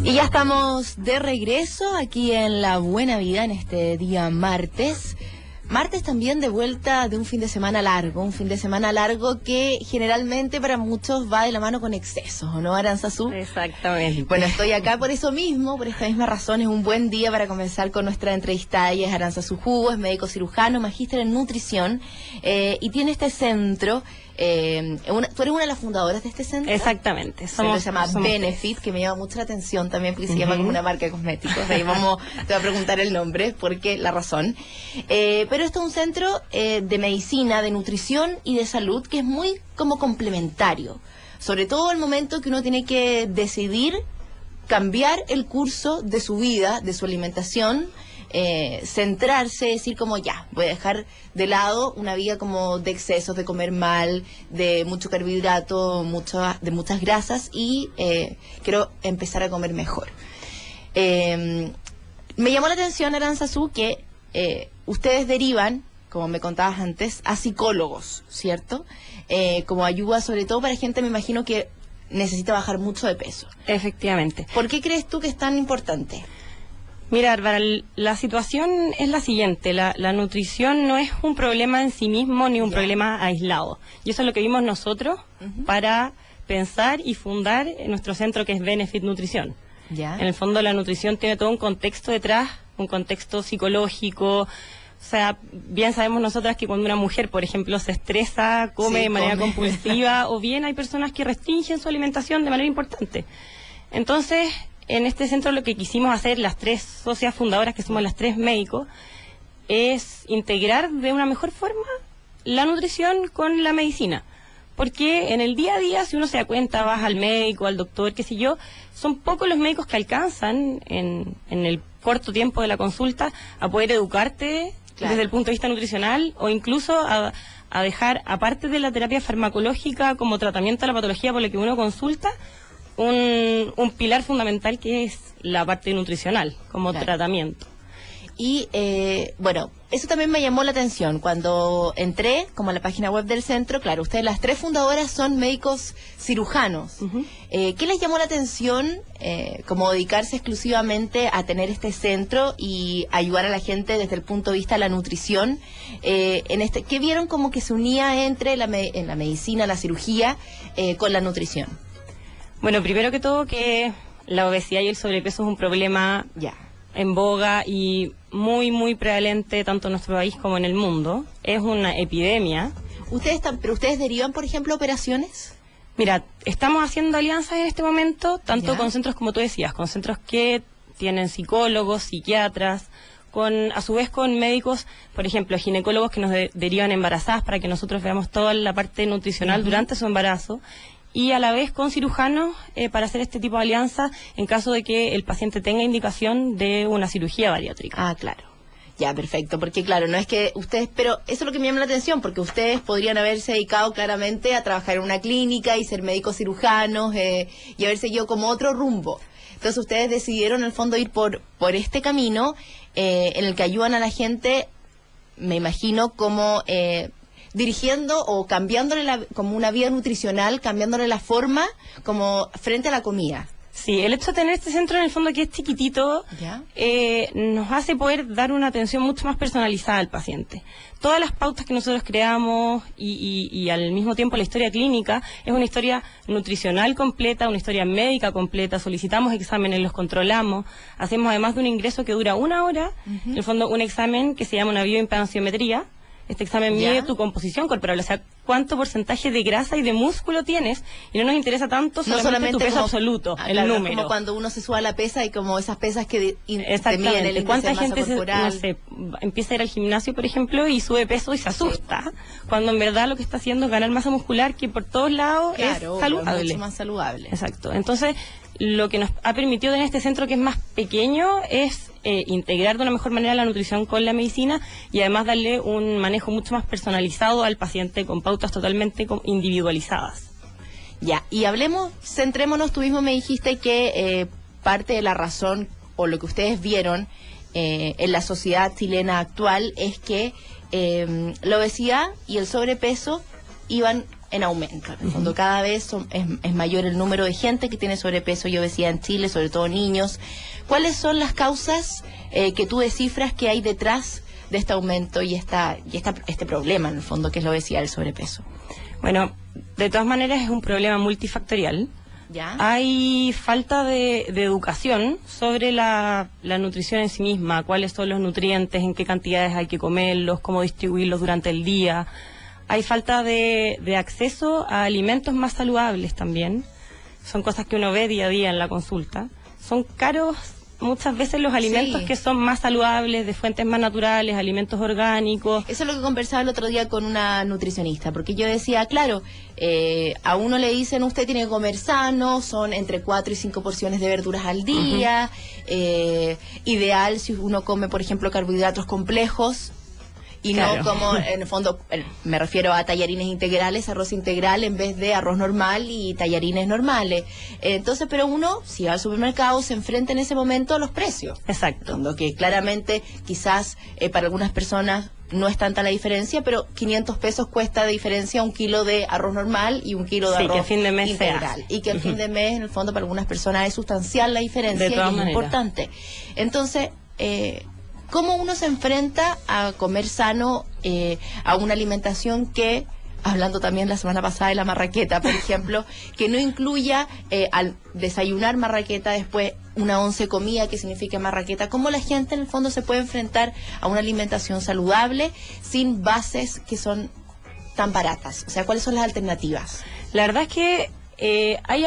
Y ya estamos de regreso aquí en La Buena Vida en este día martes. Martes también de vuelta de un fin de semana largo, que generalmente para muchos va de la mano con excesos, ¿o no, Aranzazú? Exactamente. Bueno, estoy acá por eso mismo, por esta misma razón, es un buen día para comenzar con nuestra entrevistada. Ella es Aranzazú Hugo, es médico cirujano, magíster en nutrición, y tiene este centro. Tú eres una de las fundadoras de este centro. Exactamente. Se llama Benefit, que me llama mucho la atención también porque se llama como una marca de cosméticos. Ahí te voy a preguntar el nombre, porque la razón. Pero esto es un centro de medicina, de nutrición y de salud que es muy como complementario. Sobre todo el momento que uno tiene que decidir cambiar el curso de su vida, de su alimentación, centrarse, decir como ya, voy a dejar de lado una vida como de excesos, de comer mal, de mucho carbohidrato, de muchas grasas y quiero empezar a comer mejor. Me llamó la atención, Aranzazú, que ustedes derivan, como me contabas antes, a psicólogos, ¿cierto? Como ayuda sobre todo para gente, me imagino que necesita bajar mucho de peso. Efectivamente. ¿Por qué crees tú que es tan importante? Mira, Bárbara, la situación es la siguiente. La nutrición no es un problema en sí mismo ni un problema aislado. Y eso es lo que vimos nosotros para pensar y fundar nuestro centro, que es Benefit Nutrición. En el fondo, la nutrición tiene todo un contexto detrás, un contexto psicológico. O sea, bien sabemos nosotras que cuando una mujer, por ejemplo, se estresa, come de manera compulsiva, o bien hay personas que restringen su alimentación de manera importante. Entonces, en este centro lo que quisimos hacer, las tres socias fundadoras, que somos las tres médicos, es integrar de una mejor forma la nutrición con la medicina. Porque en el día a día, si uno se da cuenta, vas al médico, al doctor, qué sé yo, son pocos los médicos que alcanzan en el corto tiempo de la consulta a poder educarte desde el punto de vista nutricional, o incluso a dejar, aparte de la terapia farmacológica como tratamiento a la patología por la que uno consulta, un pilar fundamental que es la parte nutricional como tratamiento. Y bueno, eso también me llamó la atención cuando entré como a la página web del centro. Claro, ustedes las tres fundadoras son médicos cirujanos. ¿Qué les llamó la atención como dedicarse exclusivamente a tener este centro y ayudar a la gente desde el punto de vista de la nutrición? ¿Qué vieron como que se unía entre en la medicina, la cirugía, con la nutrición? Bueno, primero que todo, que la obesidad y el sobrepeso es un problema en boga y muy, muy prevalente tanto en nuestro país como en el mundo. Es una epidemia. ¿Pero ustedes derivan, por ejemplo, operaciones? Mira, estamos haciendo alianzas en este momento, tanto con centros, como tú decías, con centros que tienen psicólogos, psiquiatras, a su vez con médicos, por ejemplo, ginecólogos que nos derivan embarazadas para que nosotros veamos toda la parte nutricional durante su embarazo. Y a la vez con cirujanos para hacer este tipo de alianza en caso de que el paciente tenga indicación de una cirugía bariátrica. Ah, claro. Ya, perfecto, porque claro, no es que ustedes, pero eso es lo que me llama la atención, porque ustedes podrían haberse dedicado claramente a trabajar en una clínica y ser médicos cirujanos y haber seguido como otro rumbo. Entonces ustedes decidieron en el fondo ir por este camino en el que ayudan a la gente, me imagino, como dirigiendo o cambiándole como una vida nutricional, cambiándole la forma como frente a la comida. Sí, el hecho de tener este centro en el fondo que es chiquitito nos hace poder dar una atención mucho más personalizada al paciente. Todas las pautas que nosotros creamos y al mismo tiempo la historia clínica es una historia nutricional completa, una historia médica completa, solicitamos exámenes, los controlamos, hacemos además de un ingreso que dura 1 hora, en el fondo un examen que se llama una bioimpedanciometría. Este examen mide tu composición corporal, o sea, cuánto porcentaje de grasa y de músculo tienes, y no nos interesa tanto solamente tu peso absoluto, el número. Como cuando uno se sube a la pesa y como esas pesas que te miden el índice ¿Cuánta de masa gente corporal? no sé, empieza a ir al gimnasio, por ejemplo, y sube peso y se asusta, cuando en verdad lo que está haciendo es ganar masa muscular, que por todos lados es saludable. Mucho más saludable. Exacto. Entonces, lo que nos ha permitido en este centro, que es más pequeño, es integrar de una mejor manera la nutrición con la medicina y además darle un manejo mucho más personalizado al paciente con pautas totalmente individualizadas. Ya, y centrémonos, tú mismo me dijiste que parte de la razón o lo que ustedes vieron en la sociedad chilena actual es que la obesidad y el sobrepeso iban en aumento. En el fondo, cada vez es mayor el número de gente que tiene sobrepeso y obesidad en Chile, sobre todo niños. ¿Cuáles son las causas que tú descifras que hay detrás de este aumento y este problema, en el fondo, que es la obesidad y el sobrepeso? Bueno, de todas maneras es un problema multifactorial. ¿Ya? Hay falta de educación sobre la nutrición en sí misma, cuáles son los nutrientes, en qué cantidades hay que comerlos, cómo distribuirlos durante el día. Hay falta de acceso a alimentos más saludables también. Son cosas que uno ve día a día en la consulta. Son caros muchas veces los alimentos que son más saludables, de fuentes más naturales, alimentos orgánicos. Eso es lo que conversaba el otro día con una nutricionista, porque yo decía, claro, a uno le dicen, usted tiene que comer sano, son entre 4 y 5 porciones de verduras al día, ideal si uno come, por ejemplo, carbohidratos complejos, y claro, no como, en el fondo, me refiero a tallarines integrales, arroz integral en vez de arroz normal y tallarines normales. Entonces, pero uno, si va al supermercado, se enfrenta en ese momento a los precios. Exacto. Lo que claramente, quizás, para algunas personas no es tanta la diferencia, pero 500 pesos cuesta de diferencia un kilo de arroz normal y un kilo de arroz que a fin de mes integral. Y que al fin de mes, en el fondo, para algunas personas es sustancial la diferencia y es importante. Entonces, ¿cómo uno se enfrenta a comer sano, a una alimentación que, hablando también la semana pasada de la marraqueta, por ejemplo, que no incluya al desayunar marraqueta, después una once comida que signifique marraqueta? ¿Cómo la gente en el fondo se puede enfrentar a una alimentación saludable sin bases que son tan baratas? O sea, ¿cuáles son las alternativas? La verdad es que hay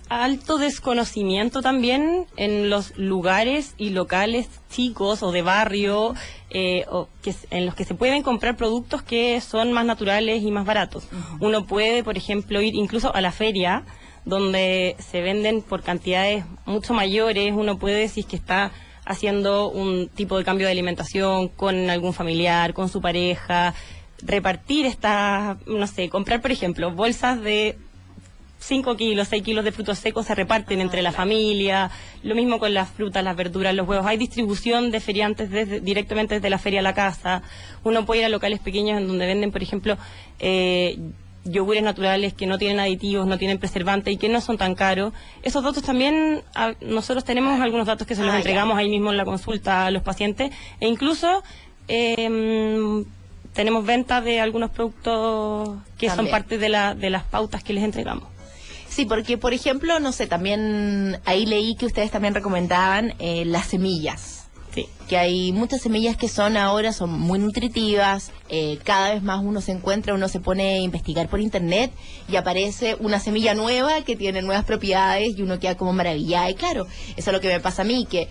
alto desconocimiento también en los lugares y locales chicos o de barrio en los que se pueden comprar productos que son más naturales y más baratos. Uno puede, por ejemplo, ir incluso a la feria donde se venden por cantidades mucho mayores. Uno puede, si es que está haciendo un tipo de cambio de alimentación con algún familiar, con su pareja, repartir estas, no sé, comprar, por ejemplo, bolsas de 5 kilos, 6 kilos de frutos secos se reparten entre la familia. Lo mismo con las frutas, las verduras, los huevos. Hay distribución de feriantes directamente desde la feria a la casa. Uno puede ir a locales pequeños en donde venden, por ejemplo, yogures naturales que no tienen aditivos, no tienen preservantes y que no son tan caros. Esos datos también, nosotros tenemos algunos datos que se los entregamos ahí mismo en la consulta a los pacientes. E incluso tenemos venta de algunos productos que son parte de las pautas que les entregamos. Sí, porque, por ejemplo, no sé, también ahí leí que ustedes también recomendaban las semillas. Sí. Que hay muchas semillas que son muy nutritivas, cada vez más uno se pone a investigar por internet y aparece una semilla nueva que tiene nuevas propiedades y uno queda como maravillado. Y claro, eso es lo que me pasa a mí, que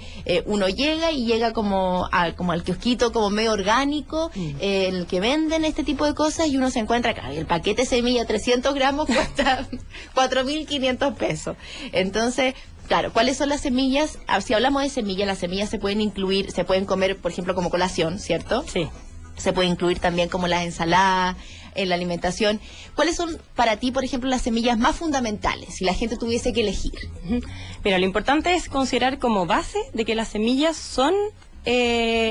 uno llega como al kiosquito como medio orgánico, en el que venden este tipo de cosas y uno se encuentra, claro, el paquete de semilla 300 gramos cuesta 4.500 pesos. Entonces, claro, ¿cuáles son las semillas? Si hablamos de semillas, las semillas se pueden incluir, se pueden comer, por ejemplo, como colación, ¿cierto? Sí. Se puede incluir también como las ensaladas, en la alimentación. ¿Cuáles son para ti, por ejemplo, las semillas más fundamentales, si la gente tuviese que elegir? Mira, lo importante es considerar como base de que las semillas son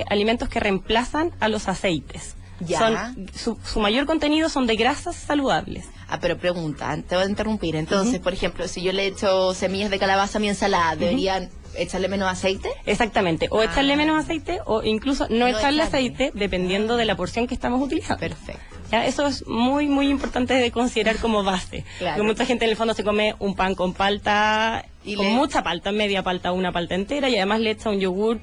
alimentos que reemplazan a los aceites. Ya. Su mayor contenido son de grasas saludables. Pero pregunta, te voy a interrumpir. Entonces, por ejemplo, si yo le echo semillas de calabaza a mi ensalada, ¿deberían echarle menos aceite? Exactamente, o echarle menos aceite o incluso no echarle aceite dependiendo de la porción que estamos utilizando. Perfecto. ¿Ya? Eso es muy, muy importante de considerar como base. Claro. Porque mucha gente en el fondo se come un pan con palta, mucha palta, media palta, una palta entera, y además le echa un yogur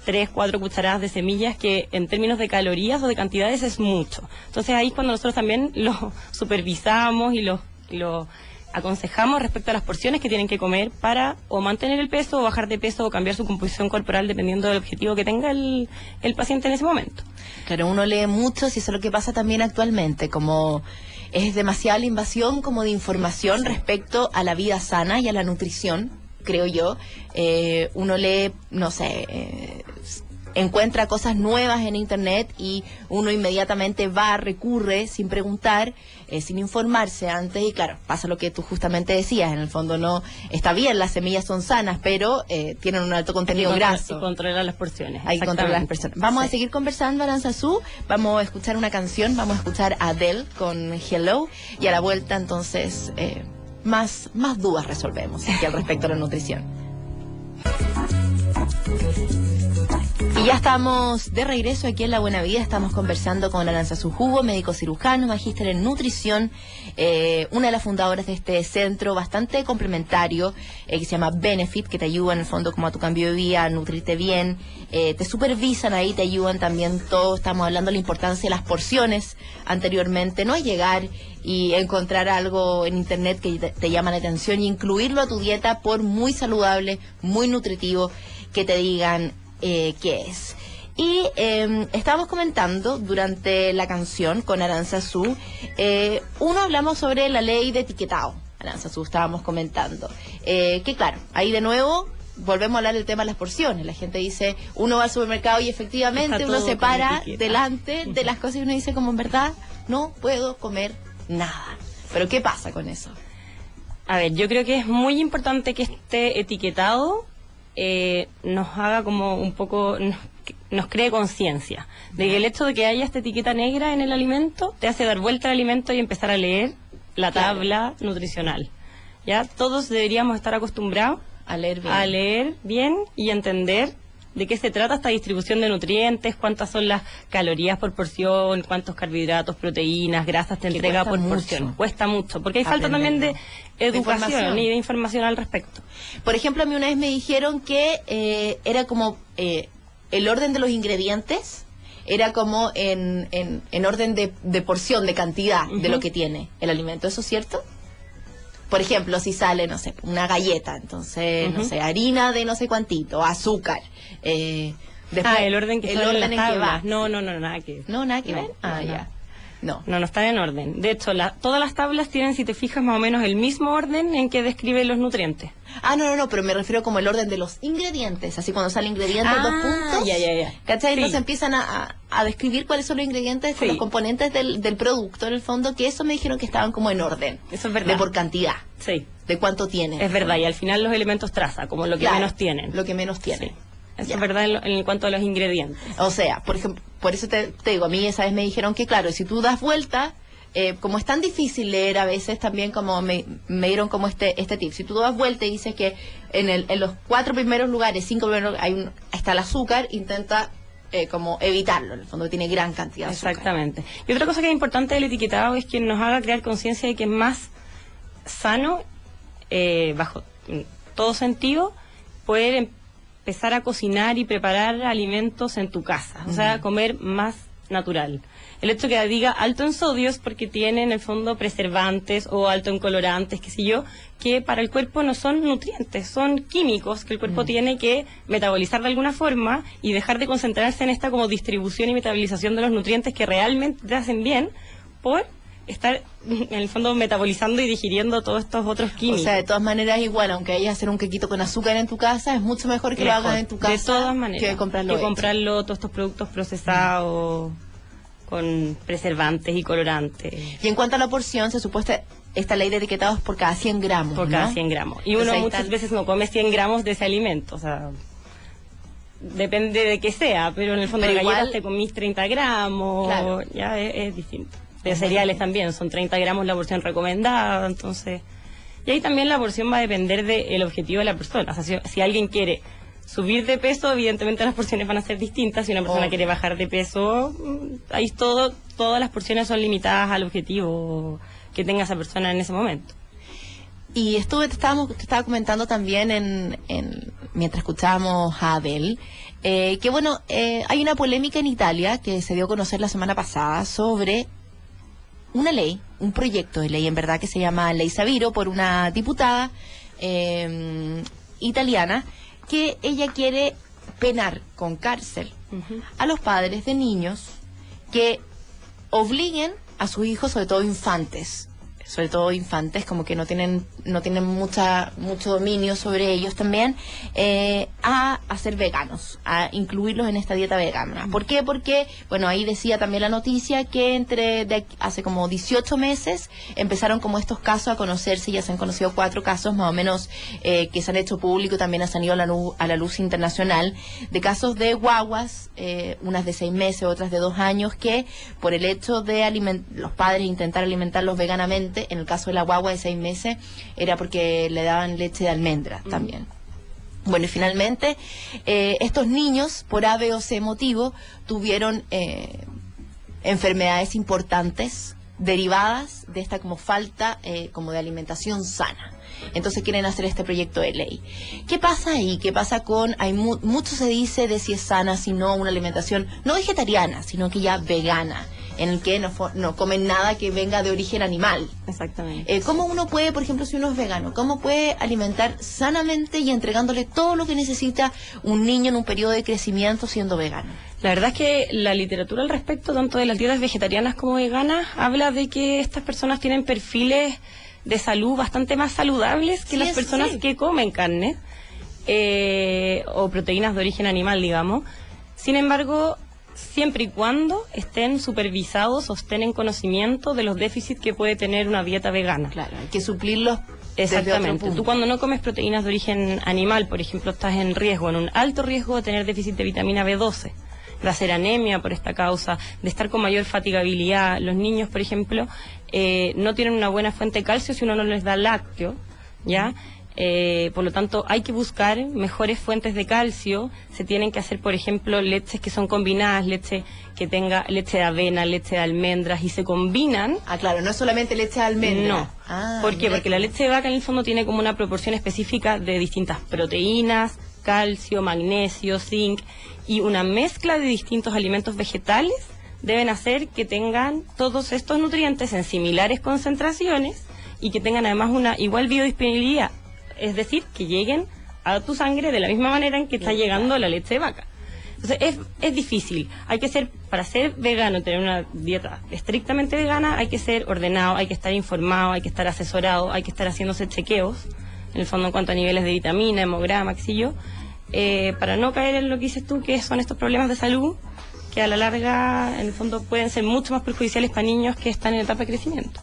3, 4 cucharadas de semillas, que en términos de calorías o de cantidades es mucho. Entonces ahí es cuando nosotros también lo supervisamos y lo aconsejamos respecto a las porciones que tienen que comer para o mantener el peso o bajar de peso o cambiar su composición corporal dependiendo del objetivo que tenga el paciente en ese momento. Claro, uno lee mucho, y eso es lo que pasa también actualmente, como es demasiada la invasión como de información respecto a la vida sana y a la nutrición, creo yo. Uno lee, no sé, encuentra cosas nuevas en internet y uno inmediatamente recurre sin preguntar, sin informarse antes, y claro, pasa lo que tú justamente decías, en el fondo no está bien, las semillas son sanas, pero tienen un alto contenido graso. Y controlar las porciones. Hay que controlar las personas. Vamos a seguir conversando, Aranzazú, vamos a escuchar una canción, vamos a escuchar a Adele con Hello, y a la vuelta entonces más dudas resolvemos aquí al respecto a la nutrición. Y ya estamos de regreso aquí en La Buena Vida. Estamos conversando con Aranzazú Hugo, médico cirujano, magíster en nutrición, una de las fundadoras de este centro bastante complementario que se llama Benefit, que te ayuda en el fondo como a tu cambio de vida, a nutrirte bien, te supervisan ahí, te ayudan también todo. Estamos hablando de la importancia de las porciones anteriormente, no es llegar y encontrar algo en internet que te llama la atención y incluirlo a tu dieta, por muy saludable, muy nutritivo que te digan qué es. Y estábamos comentando durante la canción con Aranzazú, hablamos sobre la ley de etiquetado. Aranzazú, estábamos comentando que claro, ahí de nuevo volvemos a hablar del tema de las porciones. La gente dice, uno va al supermercado y efectivamente uno se para delante de las cosas y uno dice como, en verdad no puedo comer nada. Pero ¿qué pasa con eso? A ver, yo creo que es muy importante que esté etiquetado, nos haga como un poco, nos cree conciencia de que el hecho de que haya esta etiqueta negra en el alimento te hace dar vuelta al alimento y empezar a leer la tabla nutricional. Ya todos deberíamos estar acostumbrados a leer bien y entender de qué se trata esta distribución de nutrientes, cuántas son las calorías por porción, cuántos carbohidratos, proteínas, grasas te entrega por porción. Cuesta mucho, porque hay falta también de educación y de información al respecto. Por ejemplo, a mí una vez me dijeron que era como el orden de los ingredientes, era como en orden de porción, de cantidad de lo que tiene el alimento. ¿Eso es cierto? Por ejemplo, si sale, no sé, una galleta, entonces, no sé, harina de no sé cuantito, azúcar. Después, el orden que está en las tablas. No, nada que ver. No, nada que ver. Ya. No están en orden. De hecho, todas las tablas tienen, si te fijas, más o menos el mismo orden en que describe los nutrientes. No, pero me refiero como el orden de los ingredientes. Así cuando sale ingredientes, 2 puntos. Ya. ¿Cachai? Sí. Entonces empiezan a describir cuáles son los ingredientes, los componentes del producto, en el fondo, que eso me dijeron que estaban como en orden. Eso es verdad. De por cantidad. Sí. De cuánto tienen. Es verdad, y al final los elementos traza, como lo que menos tienen. Lo que menos tienen. Sí. Eso es verdad en cuanto a los ingredientes. O sea, por ejemplo, por eso te digo, a mí esa vez me dijeron que claro, si tú das vuelta, como es tan difícil leer a veces también, como me dieron como este tip, si tú das vuelta y dices que en los 4 primeros lugares, 5 primeros lugares, está el azúcar, intenta como evitarlo, en el fondo tiene gran cantidad de azúcar. Exactamente. Y otra cosa que es importante del etiquetado es que nos haga crear conciencia de que es más sano, bajo todo sentido, poder empezar a cocinar y preparar alimentos en tu casa, o sea, comer más natural. El hecho que diga alto en sodio es porque tiene en el fondo preservantes o alto en colorantes, qué sé yo, que para el cuerpo no son nutrientes, son químicos que el cuerpo tiene que metabolizar de alguna forma y dejar de concentrarse en esta como distribución y metabolización de los nutrientes que realmente te hacen bien por estar en el fondo metabolizando y digiriendo todos estos otros químicos. O sea, de todas maneras, igual, aunque vayas a hacer un quequito con azúcar en tu casa, es mucho mejor que lo hagas en tu casa. De todas maneras. Que comprarlo todos estos productos procesados con preservantes y colorantes. Y en cuanto a la porción, se supone esta ley de etiquetado es por cada 100 gramos, Por cada 100 gramos. Y uno muchas veces no come 100 gramos de ese alimento, o sea, depende de qué sea, pero en el fondo de galletas te comís 30 gramos, claro. Ya es distinto. De cereales también, son 30 gramos la porción recomendada, entonces... Y ahí también la porción va a depender del objetivo de la persona. O sea, si alguien quiere subir de peso, evidentemente las porciones van a ser distintas. Si una persona quiere bajar de peso, ahí todas las porciones son limitadas al objetivo que tenga esa persona en ese momento. Y te estaba comentando también mientras escuchábamos a Adele, que bueno, hay una polémica en Italia que se dio a conocer la semana pasada sobre una ley, un proyecto de ley en verdad que se llama Ley Saviro, por una diputada italiana, que ella quiere penar con cárcel a los padres de niños que obliguen a sus hijos, sobre todo infantes, sobre todo infantes, como que no tienen mucho dominio sobre ellos también, a ser veganos, a incluirlos en esta dieta vegana. ¿Por qué? Porque, bueno, ahí decía también la noticia que hace como 18 meses empezaron como estos casos a conocerse, ya se han conocido 4 casos más o menos que se han hecho público, también han salido a la luz internacional, de casos de guaguas, unas de 6 meses, otras de 2 años, que por el hecho de los padres intentar alimentarlos veganamente, en el caso de la guagua de 6 meses, era porque le daban leche de almendra también. Bueno, y finalmente, estos niños, por A, B o C motivo, tuvieron enfermedades importantes derivadas de esta como falta como de alimentación sana. Entonces quieren hacer este proyecto de ley. ¿Qué pasa ahí? ¿Qué pasa con...? Mucho se dice de si es sana, si no, una alimentación no vegetariana, sino que ya vegana, en el que no comen nada que venga de origen animal. Exactamente. ¿Cómo uno puede, por ejemplo, si uno es vegano, cómo puede alimentar sanamente y entregándole todo lo que necesita un niño en un periodo de crecimiento siendo vegano? La verdad es que la literatura al respecto, tanto de las dietas vegetarianas como veganas, habla de que estas personas tienen perfiles de salud bastante más saludables que las personas que comen carne o proteínas de origen animal, digamos. Sin embargo, siempre y cuando estén supervisados o estén en conocimiento de los déficits que puede tener una dieta vegana. Claro, hay que suplirlos. Exactamente. Tú cuando no comes proteínas de origen animal, por ejemplo, estás en un alto riesgo de tener déficit de vitamina B12, de hacer anemia por esta causa, de estar con mayor fatigabilidad. Los niños, por ejemplo, no tienen una buena fuente de calcio si uno no les da lácteo, ¿ya? Por lo tanto, hay que buscar mejores fuentes de calcio. Se tienen que hacer, por ejemplo, leches que son combinadas, leche que tenga leche de avena, leche de almendras, y se combinan. Ah, claro, no es solamente leche de almendras. No. ¿Por qué? Porque la leche de vaca en el fondo tiene como una proporción específica de distintas proteínas, calcio, magnesio, zinc, y una mezcla de distintos alimentos vegetales deben hacer que tengan todos estos nutrientes en similares concentraciones y que tengan además una igual biodisponibilidad. Es decir, que lleguen a tu sangre de la misma manera en que está llegando la leche de vaca. Entonces es difícil. Para ser vegano, tener una dieta estrictamente vegana, hay que ser ordenado, hay que estar informado, hay que estar asesorado, hay que estar haciéndose chequeos, en el fondo en cuanto a niveles de vitamina, hemograma, qué sé yo, para no caer en lo que dices tú, que son estos problemas de salud, que a la larga, en el fondo, pueden ser mucho más perjudiciales para niños que están en etapa de crecimiento.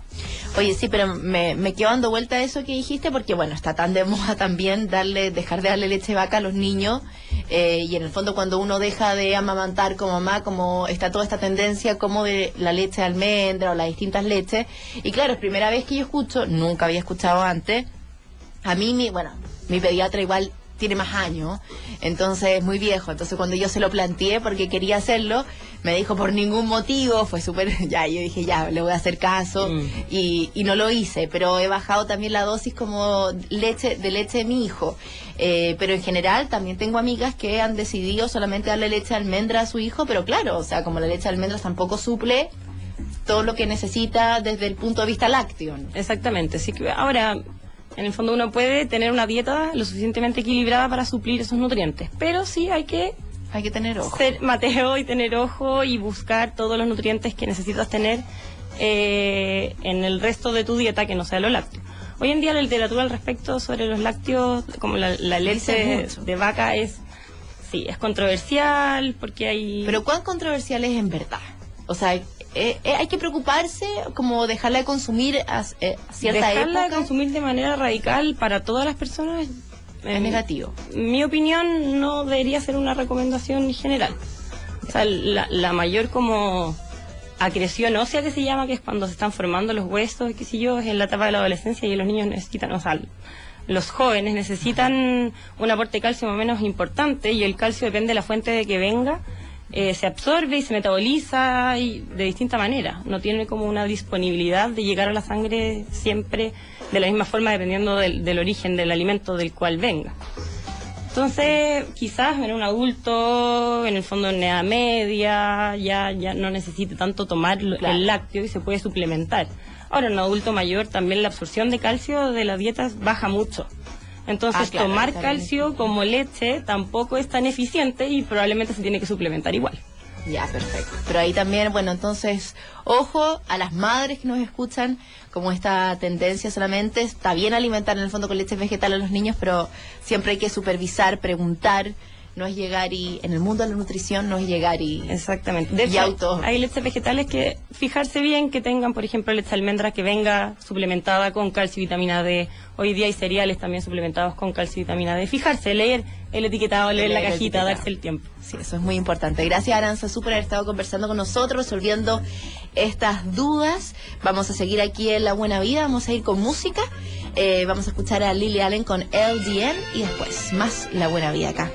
Oye, sí, pero me quedo dando vuelta a eso que dijiste, porque bueno, está tan de moda también dejar de darle leche de vaca a los niños, y en el fondo cuando uno deja de amamantar como mamá, como está toda esta tendencia como de la leche de almendra o las distintas leches, y claro, es primera vez que yo escucho, nunca había escuchado antes, a mí, mi pediatra igual tiene más años, entonces es muy viejo. Entonces cuando yo se lo planteé porque quería hacerlo, me dijo por ningún motivo, fue súper, ya, yo dije ya, le voy a hacer caso, y no lo hice, pero he bajado también la dosis como de leche de mi hijo, pero en general también tengo amigas que han decidido solamente darle leche de almendra a su hijo, pero claro, o sea, como la leche de almendras tampoco suple todo lo que necesita desde el punto de vista lácteo, ¿no? Exactamente, sí que ahora... En el fondo uno puede tener una dieta lo suficientemente equilibrada para suplir esos nutrientes, pero sí hay que tener ojo. Ser Mateo y tener ojo y buscar todos los nutrientes que necesitas tener en el resto de tu dieta que no sea lo lácteo. Hoy en día la literatura al respecto sobre los lácteos, como la leche de vaca, es controversial porque hay... Pero ¿cuán controversial es en verdad? O sea, hay que preocuparse como dejarla de consumir a cierta época. Dejarla de consumir de manera radical para todas las personas es negativo. Mi opinión, no debería ser una recomendación general. O sea, la mayor como acreción ósea que se llama, que es cuando se están formando los huesos, qué sé yo, es en la etapa de la adolescencia, y los niños necesitan, o sea, los jóvenes necesitan un aporte de calcio más o menos importante, y el calcio depende de la fuente de que venga. Se absorbe y se metaboliza de distinta manera. No tiene como una disponibilidad de llegar a la sangre siempre de la misma forma, dependiendo del origen del alimento del cual venga. Entonces, quizás en un adulto, en el fondo en edad media, ya no necesite tanto tomar el lácteo y se puede suplementar. Ahora, en un adulto mayor también la absorción de calcio de las dietas baja mucho. Entonces, tomar calcio como leche tampoco es tan eficiente y probablemente se tiene que suplementar igual. Ya, perfecto. Pero ahí también, bueno, entonces, ojo a las madres que nos escuchan, como esta tendencia solamente, está bien alimentar en el fondo con leche vegetal a los niños, pero siempre hay que supervisar, preguntar, no es llegar y, en el mundo de la nutrición, no es llegar y... Exactamente. De hecho, hay leches vegetales que fijarse bien que tengan, por ejemplo, leche de almendra que venga suplementada con calcio y vitamina D. Hoy día hay cereales también suplementados con calcio y vitamina D. Fijarse, leer el etiquetado, leer la cajita, darse el tiempo. Sí, eso es muy importante. Gracias, Aranza, súper haber estado conversando con nosotros, resolviendo estas dudas. Vamos a seguir aquí en La Buena Vida, vamos a ir con música. Vamos a escuchar a Lily Allen con LDN y después más La Buena Vida acá